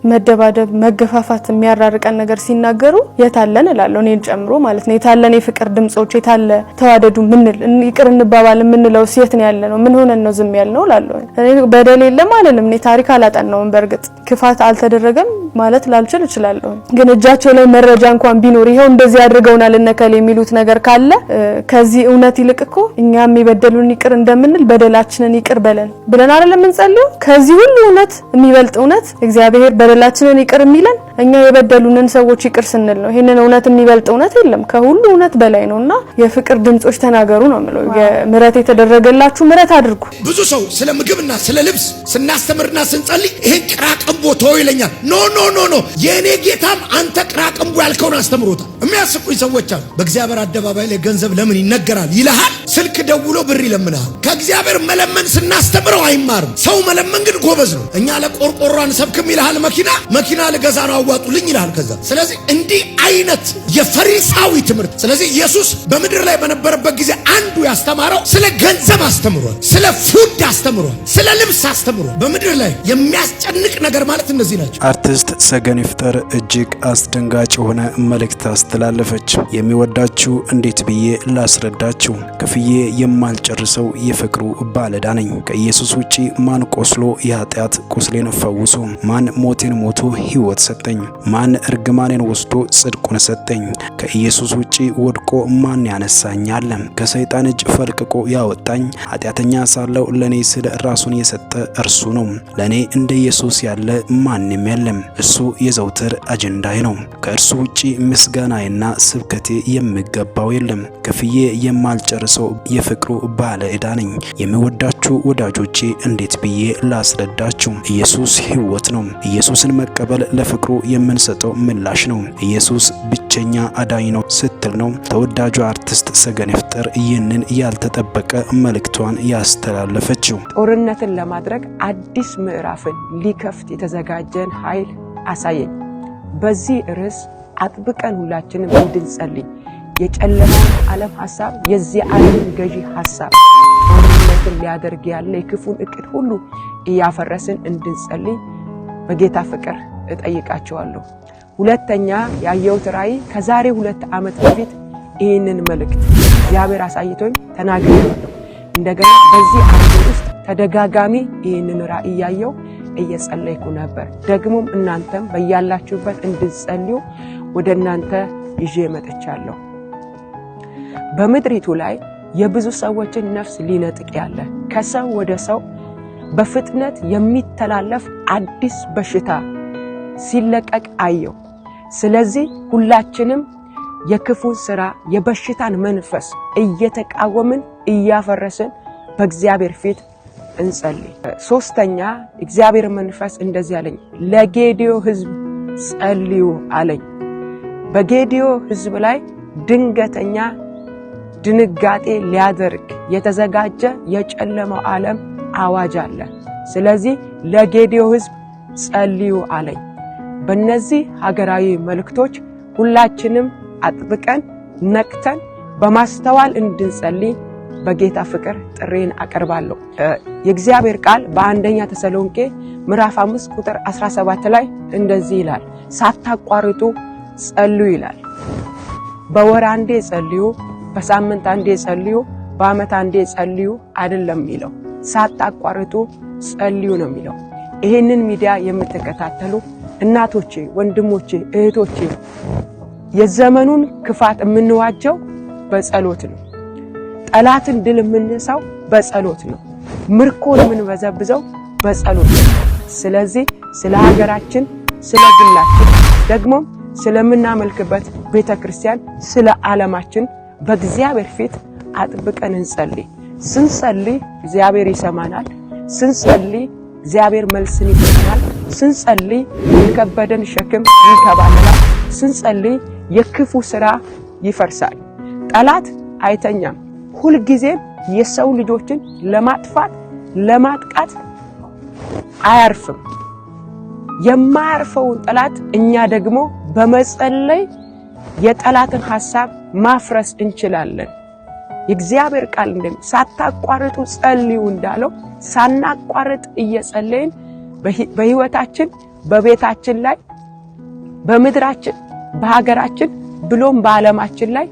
መደባደብ መገፋፋት የሚያራርቀን ነገር ሲናገሩ የታለን እላለሁ እኔን ጨምሮ ማለት ነው። የታለን የፍቅር ድምጾች የታለ ተዋደዱ ምንል ይቅር እንባባል ምንለው ሲየት ነው ያለነው ምን ሆነን ነው ዝም ያልነው እላለሁ። እኔ በደል የለም አይደለም እኔ ታሪክ አላጠናውም በርግጥ ክፋት አልተደረገም ማለት ላልችል እችላለሁ። ግን እጃቸው ላይ መረጃ እንኳን ቢኖር ይሄው እንደዚህ ያድርገውናል እነከለ የሚሉት ነገር ካለ ከዚህ እውነት ይልቅ እኮ እኛም የበደሉን ይቅር እንደምንል በደላችንን ይቅር በለን ብለን አይደለም እንጸልየው። ከዚህ ሁሉ እውነት የሚበልጥ እውነት እግዚአብሔር በደላችንን ይቅር የሚለን እኛ የበደሉንን ሰዎች ይቅር ስንል ነው። ይሄንን እውነት የሚበልጥ እውነት የለም ከሁሉ እውነት በላይ ነውና የፍቅር ድምጾች ተናገሩ ነው ማለት የምህረት የተደረገላችሁ ምህረት አድርጉ። ብዙ ሰው ስለ ምግብና ስለ ልብስ ስናስተምርና ስንጸልይ ይሄን ቅራቅንቦ ተው ይለኛል። ኖ የኔ ጌታም አንተ ቅራቅንቦ ያልከውን አስተምሮታል። የሚያስቁኝ ሰዎች አሉ። በእግዚአብሔር አደባባይ ላይ ገንዘብ ለምን ይነገራል ይልሃል። ስልክ ደውሎ ብር ይለምናል። ከእግዚአብሔር መለመን ስናስተምረው አይማርም። ሰው መለመን ግን ጎበዝ ነው። እኛ ለቆርቆሯን ሰብክም ይልሃል። መኪና ለገዛ ነው አዋጡልኝ ይልሃል። ከዛ ስለዚህ እንዲህ አይነት የፈሪሳዊ ትምህርት። ስለዚህ ኢየሱስ በምድር ላይ በነበረበት ጊዜ አንዱ ያስተማረው ስለ ገንዘብ አስተምሯል፣ ስለ ፉድ አስተምሯል፣ ስለ ልብስ አስተምሯል። በምድር ላይ የሚያስጨንቅ ነገር ማለት እነዚህ ናቸው። አርቲስት ሰገን ይፍጠር እጅግ አስደንጋጭ የሆነ መልእክት አስተላለፈች። የሚወዳችሁ እንዴት ብዬ ላስረዳችሁ? ከፍዬ የማልጨርሰው የፍቅሩ ባለዕዳ ነኝ። ከኢየሱስ ውጪ ማን ቆስሎ የኃጢአት ቁስሌን ፈውሶ፣ ማን ሞቴን ሞቶ ሕይወት ሰጠኝ? ማን እርግማኔን ወስዶ ጽድቁን ሰጠኝ? ከኢየሱስ ውጪ ወድቆ ማን ያነሳኛል? ከሰይጣን እጅ ፈልቅቆ ያወጣኝ ኃጢአተኛ ሳለው ለኔ ስለ ራሱን የሰጠ እርሱ ነው። ለኔ እንደ ኢየሱስ ያለ ማንም የለም። እሱ የዘውትር አጀንዳዬ ነው። ከእርሱ ውጪ ምስጋናዬና ስብከቴ የሚገባው የለም። ከፍዬ የማልጨርሰው የፍቅሩ ባለዕዳ ነኝ። የሚወዳችሁ ወዳጆቼ እንዴት ብዬ ላስረዳችሁ? ኢየሱስ ሕይወት ነው። ኢየሱስን መቀበል ለፍቅሩ የምንሰጠው ምላሽ ነው። ኢየሱስ ብቸኛ አዳኝ ነው ስትል ነው ተወዳጁ አርቲስት ሰገን ይፍጠር ይህንን ያልተጠበቀ መልእክቷን ያስተላለፈችው። ጦርነትን ለማድረግ አዲስ ምዕራፍን ሊከፍት የተዘጋጀን ኃይል አሳየኝ። በዚህ ርዕስ አጥብቀን ሁላችንም እንድንጸልይ የጨለማውን ዓለም ሐሳብ የዚህ ዓለም ገዢ ሐሳብ ጦርነትን ሊያደርግ ያለ የክፉን እቅድ ሁሉ እያፈረስን እንድንጸልይ በጌታ ፍቅር እጠይቃቸዋለሁ። ሁለተኛ ያየሁት ራእይ ከዛሬ 2 ዓመት በፊት ይህንን መልእክት እግዚአብሔር አሳይቶኝ ተናግሬያለሁ። እንደገና በዚህ ዓመት ውስጥ ተደጋጋሚ ይህንን ራእይ ያየው እየጸለይኩ ነበር። ደግሞም እናንተም በያላችሁበት እንድትጸልዩ ወደ እናንተ ይዤ መጥቻለሁ። በምድሪቱ ላይ የብዙ ሰዎችን ነፍስ ሊነጥቅ ያለ ከሰው ወደ ሰው በፍጥነት የሚተላለፍ አዲስ በሽታ ሲለቀቅ አየሁ። ስለዚህ ሁላችንም የክፉን ሥራ የበሽታን መንፈስ እየተቃወምን እያፈረስን በእግዚአብሔር ፊት እንጸልይ። ሶስተኛ እግዚአብሔር መንፈስ እንደዚህ አለኝ፣ ለጌዲዮ ሕዝብ ጸልዩ አለኝ። በጌዲዮ ሕዝብ ላይ ድንገተኛ ድንጋጤ ሊያደርግ የተዘጋጀ የጨለማው ዓለም አዋጅ አለ። ስለዚህ ለጌዲዮ ሕዝብ ጸልዩ አለኝ። በእነዚህ ሀገራዊ መልእክቶች ሁላችንም አጥብቀን ነቅተን በማስተዋል እንድንጸልይ በጌታ ፍቅር ጥሬን አቀርባለሁ። የእግዚአብሔር ቃል በአንደኛ ተሰሎንቄ ምዕራፍ 5 ቁጥር 17 ላይ እንደዚህ ይላል፣ ሳታቋርጡ ጸልዩ ይላል። በወር አንዴ ጸልዩ፣ በሳምንት አንዴ ጸልዩ፣ በአመት አንዴ ጸልዩ አይደለም የሚለው፣ ሳታቋርጡ ጸልዩ ነው የሚለው። ይሄንን ሚዲያ የምትከታተሉ እናቶቼ፣ ወንድሞቼ፣ እህቶቼ የዘመኑን ክፋት የምንዋጀው በጸሎት ነው። ጠላትን ድል የምንነሳው በጸሎት ነው። ምርኮን የምንበዘብዘው በጸሎት ነው። ስለዚህ ስለ ሀገራችን፣ ስለ ግላችን፣ ደግሞ ስለምናመልክበት ቤተክርስቲያን፣ ስለ ዓለማችን በእግዚአብሔር ፊት አጥብቀን እንጸልይ። ስንጸልይ እግዚአብሔር ይሰማናል። ስንጸልይ እግዚአብሔር መልስን ይሰጠናል። ስንጸልይ የከበደን ሸክም ይከባለላል። ስንጸልይ የክፉ ሥራ ይፈርሳል። ጠላት አይተኛም። ሁልጊዜም የሰው ልጆችን ለማጥፋት ለማጥቃት አያርፍም። የማያርፈውን ጠላት እኛ ደግሞ በመጸለይ የጠላትን ሐሳብ ማፍረስ እንችላለን። የእግዚአብሔር ቃል ሳታቋርጡ ጸልዩ እንዳለው ሳናቋርጥ እየጸለይን በህይወታችን በቤታችን ላይ በምድራችን በሀገራችን ብሎም በዓለማችን ላይ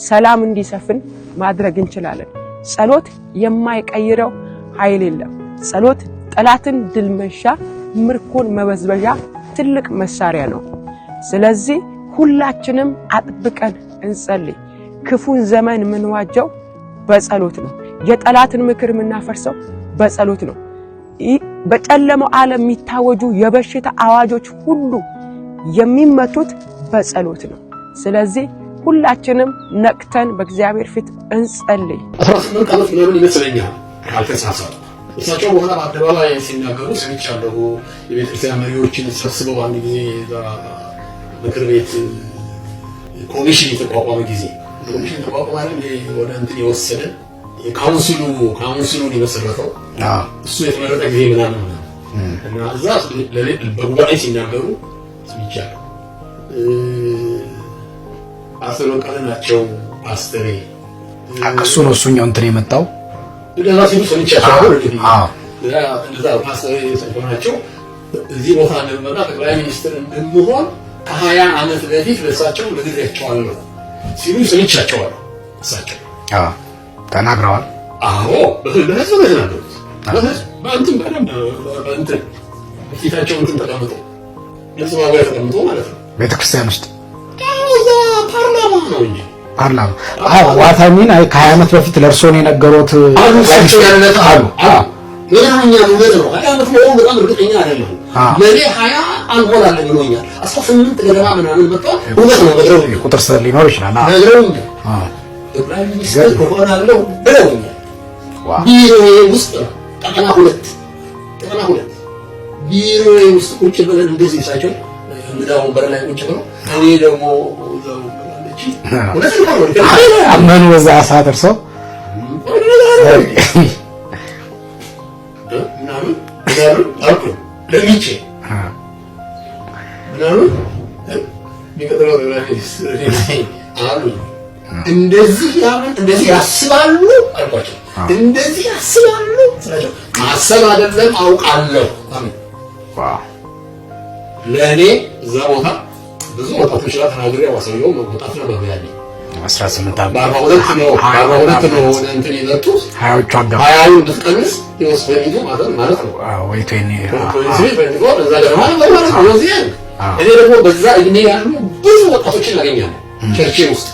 ሰላም እንዲሰፍን ማድረግ እንችላለን። ጸሎት የማይቀይረው ኃይል የለም። ጸሎት ጠላትን ድል መንሻ ምርኮን መበዝበዣ ትልቅ መሳሪያ ነው። ስለዚህ ሁላችንም አጥብቀን እንጸልይ። ክፉን ዘመን የምንዋጀው በጸሎት ነው። የጠላትን ምክር የምናፈርሰው በጸሎት ነው። በጨለማው ዓለም የሚታወጁ የበሽታ አዋጆች ሁሉ የሚመቱት በጸሎት ነው። ስለዚህ ሁላችንም ነቅተን በእግዚአብሔር ፊት እንጸልይ። 18 ዓመት ምናምን ይመስለኛል ካልተሳሳቱ እሳቸው በኋላ በአደባባይ ሲናገሩ ሰምቻለሁ። የቤተክርስቲያን መሪዎችን ሰብስበው አንድ ጊዜ እዛ ምክር ቤት ኮሚሽን የተቋቋመ ጊዜ ኮሚሽን ተቋቋመ ወደ እንትን የወሰደ ካውንስሉን የመሰረተው እሱ የተመረጠ ጊዜ ምናምን እና እዛ በጉባኤ ሲናገሩ ሰምቻለሁ። ፓስተር በቀለ ናቸው ፓስተሬ እሱ ነው እሱኛው እንትን የመጣው እንደዛ ሲሉ ሰምቻለሁ። እንደዛ ፓስተሬ ናቸው እዚህ ቦታ እንደመጣ ጠቅላይ ሚኒስትር እንደምሆን ከ20 ዓመት በፊት ለእሳቸው ነግሬያቸዋለሁ ሲሉ ሰምቻቸዋለሁ። እሳቸው ተናግረዋል። አዎ በህዝብ ተናገሩት። በእንትን በእንትን ፊታቸው እንትን ተቀምጦ ለስማ ጋር ተቀምጦ ማለት ነው ቤተክርስቲያን ውስጥ እዛ ፓርላማ ነው እንጂ ፓርላማ ዋታሚን ከ20 ዓመት በፊት ለእርሶን የነገሩት እሳቸው ያለታ አሉ ምናኛ ማለት ነው። 20 ዓመት ነው በጣም እርግጠኛ አይደለሁም። ለኔ 20 አልሆናለሁ ብሎኛል። 18 ገደማ ምናምን መጣው እውነት ነው። በድረው ቁጥር ስለ ሊኖር ይችላል። በድረው ጠቅላይ ሚኒስትር ሆናለሁ ብለውኛል። ቢሮዬ ውስጥ ቀጠና ሁለት ቢሮዬ ውስጥ ቁጭ ብለን እንደዚህ እሳቸው እንዳው ወንበር ላይ ቁጭ ብለው እኔ ደግሞ እዛው ባለች ሁለት ነው አመኑ በዛ ሰዓት እርሶ ምናምን አልኩ ለሚቼ ምናምን ቢቀጥለው አሉ እንደዚህ ያስባሉ አልኳቸው። እንደዚህ ያስባሉ ስላቸው ማሰብ አይደለም አውቃለሁ። አሜን። ለእኔ እዛ ቦታ ብዙ ወጣቶች ጋር ተናግሬ ዋሰየው ወጣት ነበር ያኔ 18 ዓመት 42 ነው እንትን የመጡት 20ዎቹ አጋባ 20ውን ብትቀንስ ይወስደኝ ማለት ነው። ወይ ቴኒ እዛ ደግሞ ማለት ነው። እኔ ደግሞ በዛ እድሜ ያሉ ብዙ ወጣቶችን አገኛለሁ ቸርቼ ውስጥ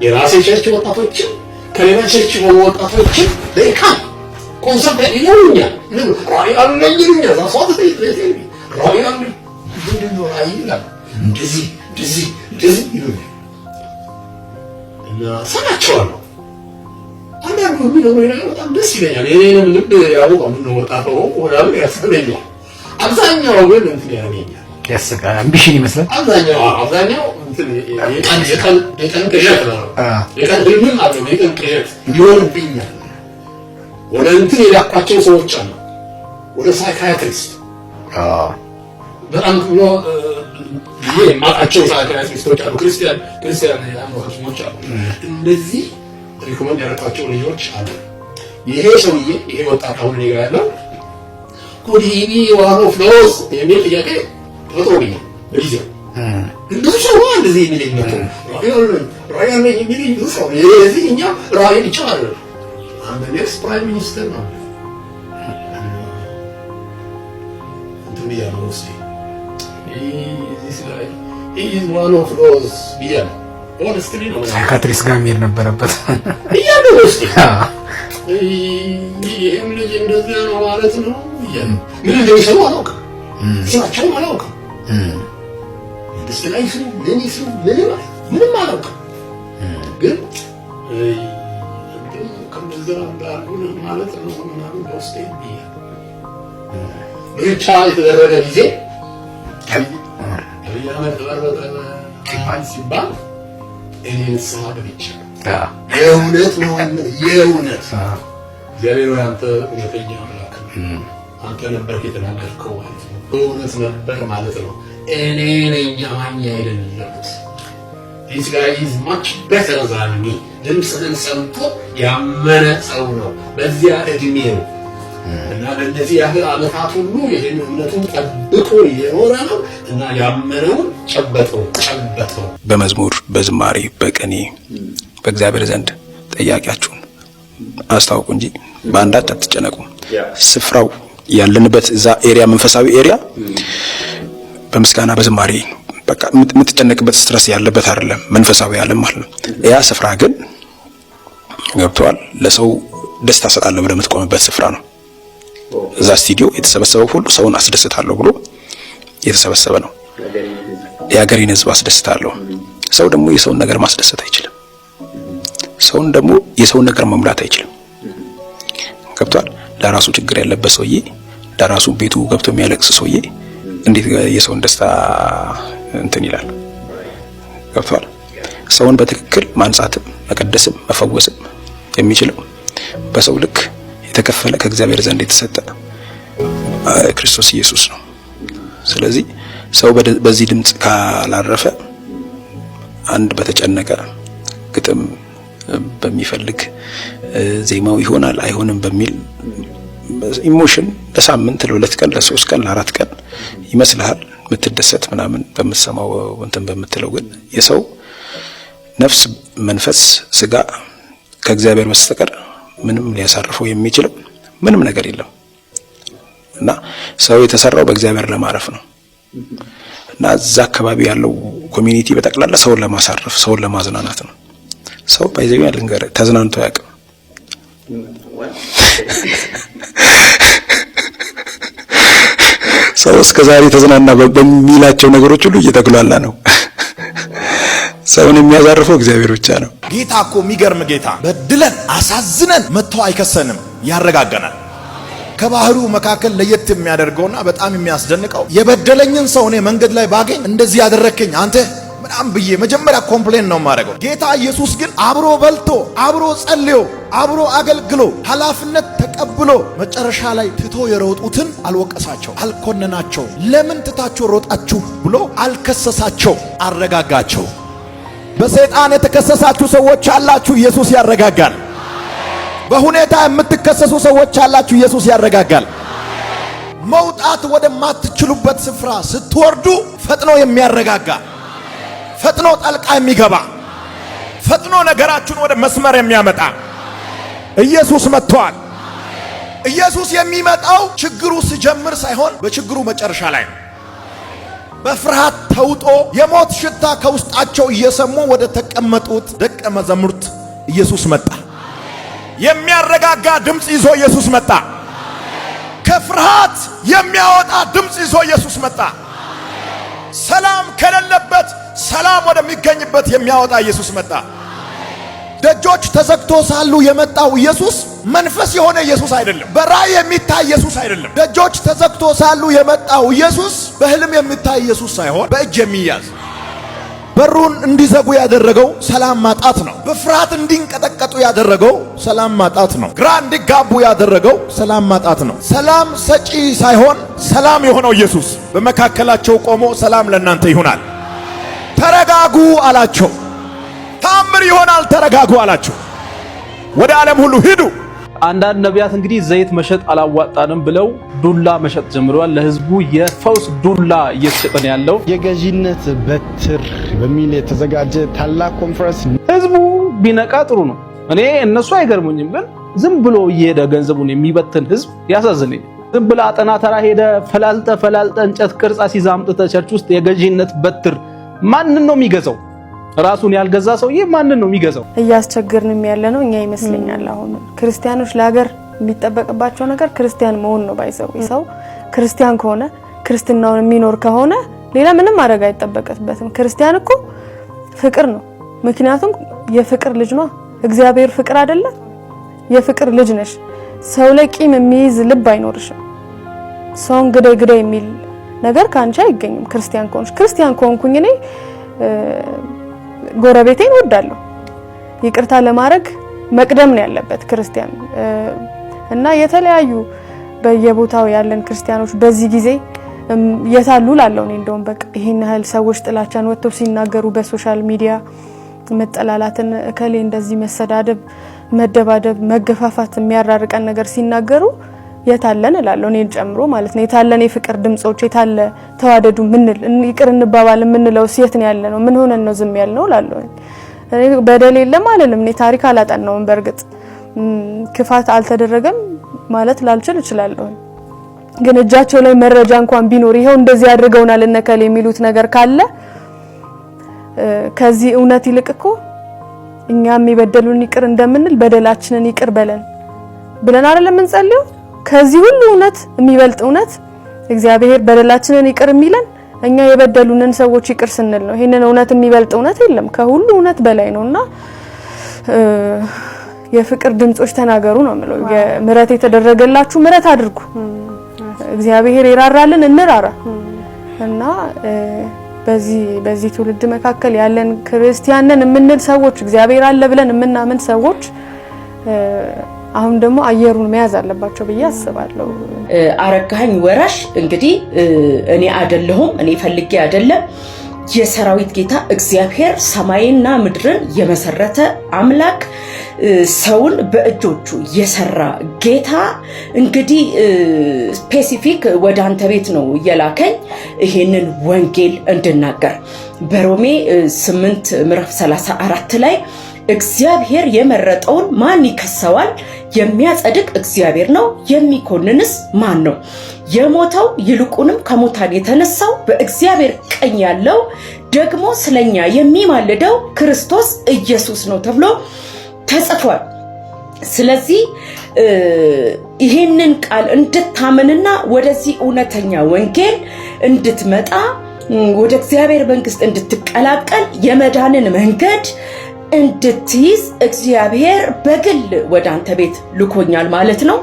የራሴ ቸርች ወጣቶችን ከሌላ ቸርች ሆኖ ወጣቶችን ለካ ኮንሰፕት ይሉኛል አለኝ ይሉኛል ዛሷት ራይያን ምንድነው አይላል እንደዚህ ይሉኛል እና ሰማቸዋለሁ። አንዳንዱ የሚኖረው ነገር በጣም ደስ ይለኛል። የኔንም ልብ ያውቀው ምን ወጣት ነው ወዳሉ ያስፈልኛል። አብዛኛው ግን እንትን ያገኛል ያስቃል አምቢሽን ይመስላል። አብዛኛው እንትን የቀን ቅዠት ነው። የቀን ህልም አለ የቀን ቅዠት ይሆንብኛል። ወደ እንትን የላኳቸው ሰዎች አሉ ወደ ሳይካያትሪስት በጣም ብሎ የማቃቸው ሳይካያትሪስቶች አሉ። ክርስቲያን ያምሮች አሉ። እንደዚህ ሪኮመንድ ያደረኳቸው ልጆች አሉ። ይሄ ሰውዬ ይሄ ወጣት አሁን እኔ ጋር ያለው ኮዲቢ ዋን ኦፍ ዶስ የሚል ጥያቄ ተጠቅሞኛል በጊዜው ብዙ ሰው እንደዚህ የሚለኝ ነው። ራያን የሚለኝ ብዙ ሰው የዚህ እኛ ራያን ይቻላል አንድ ኔክስት ፕራይም ሚኒስተር ነው እንትን ያለው እስቲ this guy he is one of those ቢያል honestly ነው ሳይካትሪስት ጋር የሚሄድ ነበረበት ያለው እስቲ ይሄም ልጅ እንደዚህ ነው ማለት ነው ይያል ምን እንደሚሰሩ አላውቅም ስራቸው አላውቅም ስለዚህ ምንም አላውቅም ግን ከመዘራ እንዳሉ ማለት ነው ምናምን በውስጤ ይያል ብቻ የተደረገ ጊዜ ያመት ተባረከ ሲባል እኔ ንስሐ ገብቻለሁ። የእውነት ነው የእውነት እግዚአብሔር ወይ አንተ እውነተኛ አምላክ አንተ ነበር የተናገርከው ማለት ነው። በእውነት ነበር ማለት ነው። እኔ ነኝ አማኝ አይደለሁት። this guy is much better than me ድምፅህን ሰምቶ ያመነ ሰው ነው። በዚያ እድሜው እና ለዚህ ያህል ዓመታት ሁሉ ይሄን እምነቱን ጠብቆ እየኖረ ነው እና ያመነውን ጨበጠው። በመዝሙር በዝማሬ በቅኔ በእግዚአብሔር ዘንድ ጠያቂያችሁን አስታውቁ እንጂ በአንዳች አትጨነቁ። ስፍራው ያለንበት እዛ ኤሪያ መንፈሳዊ ኤሪያ በምስጋና በዝማሬ በቃ የምትጨነቅበት ስትረስ ያለበት አይደለም፣ መንፈሳዊ ዓለም ማለት ነው። ያ ስፍራ ግን ገብቷል ለሰው ደስታ ሰጣለሁ ብለህ የምትቆምበት ስፍራ ነው። እዛ ስቱዲዮ የተሰበሰበው ሁሉ ሰውን አስደስታለሁ ብሎ የተሰበሰበ ነው። የሀገሬን ሕዝብ አስደስታለሁ። ሰው ደግሞ የሰውን ነገር ማስደሰት አይችልም። ሰውን ደግሞ የሰውን ነገር መሙላት አይችልም። ገብቷል። ለራሱ ችግር ያለበት ሰውዬ፣ ለራሱ ቤቱ ገብቶ የሚያለቅስ ሰውዬ እንዴት የሰውን ደስታ እንትን ይላል? ገብቷል። ሰውን በትክክል ማንጻትም መቀደስም መፈወስም የሚችለው በሰው ልክ የተከፈለ ከእግዚአብሔር ዘንድ የተሰጠ ክርስቶስ ኢየሱስ ነው። ስለዚህ ሰው በዚህ ድምጽ ካላረፈ አንድ በተጨነቀ ግጥም በሚፈልግ ዜማው ይሆናል አይሆንም በሚል ኢሞሽን ለሳምንት ለሁለት ቀን ለሶስት ቀን ለአራት ቀን ይመስልሃል የምትደሰት ምናምን በምትሰማው እንትን በምትለው ግን የሰው ነፍስ መንፈስ ስጋ ከእግዚአብሔር በስተቀር ምንም ሊያሳርፈው የሚችል ምንም ነገር የለም እና ሰው የተሰራው በእግዚአብሔር ለማረፍ ነው እና እዛ አካባቢ ያለው ኮሚኒቲ በጠቅላላ ሰውን ለማሳረፍ ሰውን ለማዝናናት ነው። ሰው ባይዘው ያልንገር ተዝናንቶ ያውቅም። ሰው እስከዛሬ ተዝናና በሚላቸው ነገሮች ሁሉ እየተግሏላ ነው። ሰውን የሚያዛርፈው እግዚአብሔር ብቻ ነው። ጌታ እኮ የሚገርም ጌታ፣ በድለን አሳዝነን መጥቶ አይከሰንም፣ ያረጋጋናል። ከባህሪው መካከል ለየት የሚያደርገውና በጣም የሚያስደንቀው የበደለኝን ሰው እኔ መንገድ ላይ ባገኝ እንደዚህ ያደረከኝ አንተ በጣም ብዬ መጀመሪያ ኮምፕሌን ነው የማደርገው። ጌታ ኢየሱስ ግን አብሮ በልቶ አብሮ ጸልዮ አብሮ አገልግሎ ኃላፊነት ተቀብሎ መጨረሻ ላይ ትቶ የሮጡትን አልወቀሳቸው፣ አልኮነናቸው። ለምን ትታችሁ ሮጣችሁ ብሎ አልከሰሳቸው፣ አረጋጋቸው። በሰይጣን የተከሰሳችሁ ሰዎች አላችሁ፣ ኢየሱስ ያረጋጋል። በሁኔታ የምትከሰሱ ሰዎች አላችሁ፣ ኢየሱስ ያረጋጋል። መውጣት ወደማትችሉበት ስፍራ ስትወርዱ ፈጥኖ የሚያረጋጋ፣ ፈጥኖ ጣልቃ የሚገባ፣ ፈጥኖ ነገራችሁን ወደ መስመር የሚያመጣ ኢየሱስ መጥቷል። ኢየሱስ የሚመጣው ችግሩ ሲጀምር ሳይሆን በችግሩ መጨረሻ ላይ ነው። በፍርሃት ተውጦ የሞት ሽታ ከውስጣቸው እየሰሙ ወደ ተቀመጡት ደቀ መዛሙርት ኢየሱስ መጣ። የሚያረጋጋ ድምጽ ይዞ ኢየሱስ መጣ። ከፍርሃት የሚያወጣ ድምጽ ይዞ ኢየሱስ መጣ። ሰላም ከሌለበት ሰላም ወደሚገኝበት የሚያወጣ ኢየሱስ መጣ። ደጆች ተዘግቶ ሳሉ የመጣው ኢየሱስ መንፈስ የሆነ ኢየሱስ አይደለም። በራእይ የሚታይ ኢየሱስ አይደለም። ደጆች ተዘግቶ ሳሉ የመጣው ኢየሱስ በህልም የሚታይ ኢየሱስ ሳይሆን በእጅ የሚያዝ፣ በሩን እንዲዘጉ ያደረገው ሰላም ማጣት ነው። በፍርሃት እንዲንቀጠቀጡ ያደረገው ሰላም ማጣት ነው። ግራ እንዲጋቡ ያደረገው ሰላም ማጣት ነው። ሰላም ሰጪ ሳይሆን ሰላም የሆነው ኢየሱስ በመካከላቸው ቆሞ ሰላም ለእናንተ ይሆናል፣ ተረጋጉ አላቸው። ታምር ይሆናል፣ ተረጋጉ አላቸው። ወደ ዓለም ሁሉ ሂዱ። አንዳንድ ነቢያት እንግዲህ ዘይት መሸጥ አላዋጣንም ብለው ዱላ መሸጥ ጀምረዋል። ለህዝቡ የፈውስ ዱላ እየተሸጠ ነው ያለው። የገዢነት በትር በሚል የተዘጋጀ ታላቅ ኮንፈረንስ። ህዝቡ ቢነቃ ጥሩ ነው። እኔ እነሱ አይገርሙኝም፣ ግን ዝም ብሎ እየሄደ ገንዘቡን የሚበትን ህዝብ ያሳዝነኝ። ዝም ብላ አጠና ተራ ሄደ ፈላልጠ እንጨት ቅርጻ ሲዛምጥ ቸርች ውስጥ የገዢነት በትር ማንን ነው የሚገዛው? ራሱን ያልገዛ ሰውዬ ማንን ነው የሚገዛው? እያስቸገርንም ያለ ነው እኛ ይመስለኛል። አሁን ክርስቲያኖች ለሀገር የሚጠበቅባቸው ነገር ክርስቲያን መሆን ነው። ባይዘው ሰው ክርስቲያን ከሆነ ክርስትናውን የሚኖር ከሆነ ሌላ ምንም ማድረግ አይጠበቅበትም። ክርስቲያን እኮ ፍቅር ነው። ምክንያቱም የፍቅር ልጅ ነው። እግዚአብሔር ፍቅር አይደለ? የፍቅር ልጅ ነሽ። ሰው ላይ ቂም የሚይዝ ልብ አይኖርሽም። ሰውን ግደይ የሚል ነገር ካንቺ አይገኝም። ክርስቲያን ከሆንሽ ክርስቲያን ከሆንኩኝ እኔ ጎረቤቴን ወዳለሁ። ይቅርታ ለማድረግ መቅደም ነው ያለበት ክርስቲያን እና የተለያዩ በየቦታው ያለን ክርስቲያኖች በዚህ ጊዜ የታሉ ላለው ነው። እንደውም በቃ ይሄን ያህል ሰዎች ጥላቻን ወጥተው ሲናገሩ በሶሻል ሚዲያ መጠላላትን፣ እከሌ እንደዚህ መሰዳደብ፣ መደባደብ፣ መገፋፋት የሚያራርቀን ነገር ሲናገሩ የታለን እላለሁ እኔን ጨምሮ ማለት ነው። የታለን የፍቅር ድምጾች፣ የታለ ተዋደዱ ምንል ይቅር እንባባል ምንለው ሴት ነው ያለ ነው። ምን ሆነን ነው ዝም ያልነው እላለሁ። እኔ በደል የለም አልልም። እኔ ታሪክ አላጠናውም። በእርግጥ ክፋት አልተደረገም ማለት ላልችል እችላለሁ። ግን እጃቸው ላይ መረጃ እንኳን ቢኖር ይሄው እንደዚህ አድርገውናል እነከለ የሚሉት ነገር ካለ ከዚህ እውነት ይልቅ እኮ እኛም የበደሉን ይቅር እንደምንል በደላችንን ይቅር በለን ብለን አይደለም እንጸልየው። ከዚህ ሁሉ እውነት የሚበልጥ እውነት እግዚአብሔር በደላችንን ይቅር የሚለን እኛ የበደሉንን ሰዎች ይቅር ስንል ነው። ይሄንን እውነት የሚበልጥ እውነት የለም፣ ከሁሉ እውነት በላይ ነውና የፍቅር ድምጾች ተናገሩ ነው የምለው። የምህረት የተደረገላችሁ ምህረት አድርጉ። እግዚአብሔር ይራራልን እንራራ እና በዚህ ትውልድ መካከል ያለን ክርስቲያንን የምንል ሰዎች እግዚአብሔር አለ ብለን የምናምን ሰዎች አሁን ደግሞ አየሩን መያዝ አለባቸው ብዬ አስባለሁ። አረጋኸኝ ወራሽ እንግዲህ እኔ አይደለሁም፣ እኔ ፈልጌ አይደለም። የሰራዊት ጌታ እግዚአብሔር ሰማይና ምድርን የመሰረተ አምላክ ሰውን በእጆቹ የሰራ ጌታ እንግዲህ ስፔሲፊክ ወደ አንተ ቤት ነው የላከኝ ይሄንን ወንጌል እንድናገር። በሮሜ 8 ምዕራፍ 34 ላይ እግዚአብሔር የመረጠውን ማን ይከሰዋል? የሚያጸድቅ እግዚአብሔር ነው፣ የሚኮንንስ ማን ነው? የሞተው ይልቁንም ከሙታን የተነሳው በእግዚአብሔር ቀኝ ያለው ደግሞ ስለኛ የሚማልደው ክርስቶስ ኢየሱስ ነው ተብሎ ተጽፏል። ስለዚህ ይሄንን ቃል እንድታምንና ወደዚህ እውነተኛ ወንጌል እንድትመጣ ወደ እግዚአብሔር መንግስት እንድትቀላቀል የመዳንን መንገድ እንድትይዝ እግዚአብሔር በግል ወደ አንተ ቤት ልኮኛል ማለት ነው።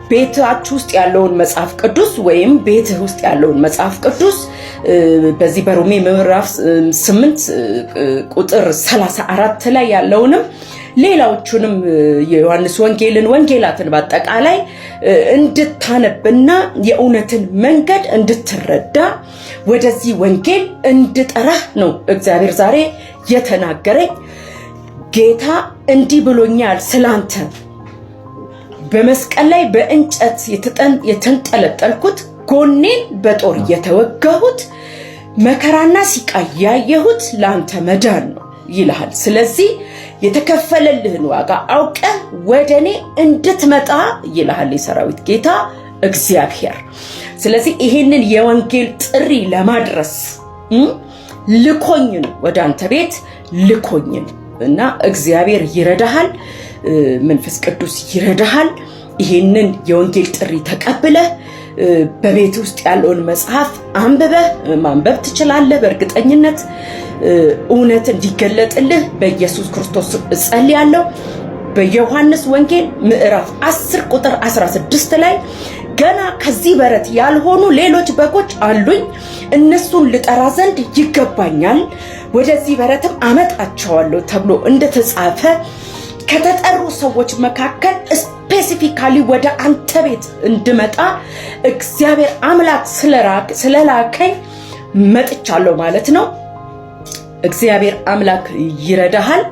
ቤታችሁ ውስጥ ያለውን መጽሐፍ ቅዱስ ወይም ቤትህ ውስጥ ያለውን መጽሐፍ ቅዱስ በዚህ በሮሜ ምዕራፍ 8 ቁጥር 34 ላይ ያለውንም ሌላዎቹንም የዮሐንስ ወንጌላትን በአጠቃላይ እንድታነብና የእውነትን መንገድ እንድትረዳ ወደዚህ ወንጌል እንድጠራህ ነው እግዚአብሔር ዛሬ የተናገረኝ። ጌታ እንዲህ ብሎኛል ስላንተ በመስቀል ላይ በእንጨት የተንጠለጠልኩት ጎኔን በጦር የተወጋሁት መከራና ሲቃይ ያየሁት ላንተ መዳን ነው ይልሃል። ስለዚህ የተከፈለልህን ዋጋ አውቀህ ወደኔ እንድትመጣ ይልሃል የሰራዊት ጌታ እግዚአብሔር። ስለዚህ ይሄንን የወንጌል ጥሪ ለማድረስ ልኮኝ ነው ወደ አንተ ቤት ልኮኝ ነው እና እግዚአብሔር ይረዳሃል፣ መንፈስ ቅዱስ ይረዳሃል። ይሄንን የወንጌል ጥሪ ተቀብለህ በቤት ውስጥ ያለውን መጽሐፍ አንብበህ ማንበብ ትችላለህ። በእርግጠኝነት እውነት እንዲገለጥልህ በኢየሱስ ክርስቶስ እጸልያለሁ። በዮሐንስ ወንጌል ምዕራፍ 10 ቁጥር 16 ላይ ገና ከዚህ በረት ያልሆኑ ሌሎች በጎች አሉኝ፣ እነሱን ልጠራ ዘንድ ይገባኛል፣ ወደዚህ በረትም አመጣቸዋለሁ ተብሎ እንደተጻፈ ከተጠሩ ሰዎች መካከል ስፔሲፊካሊ ወደ አንተ ቤት እንድመጣ እግዚአብሔር አምላክ ስለላከኝ መጥቻለሁ ማለት ነው። እግዚአብሔር አምላክ ይረዳሃል።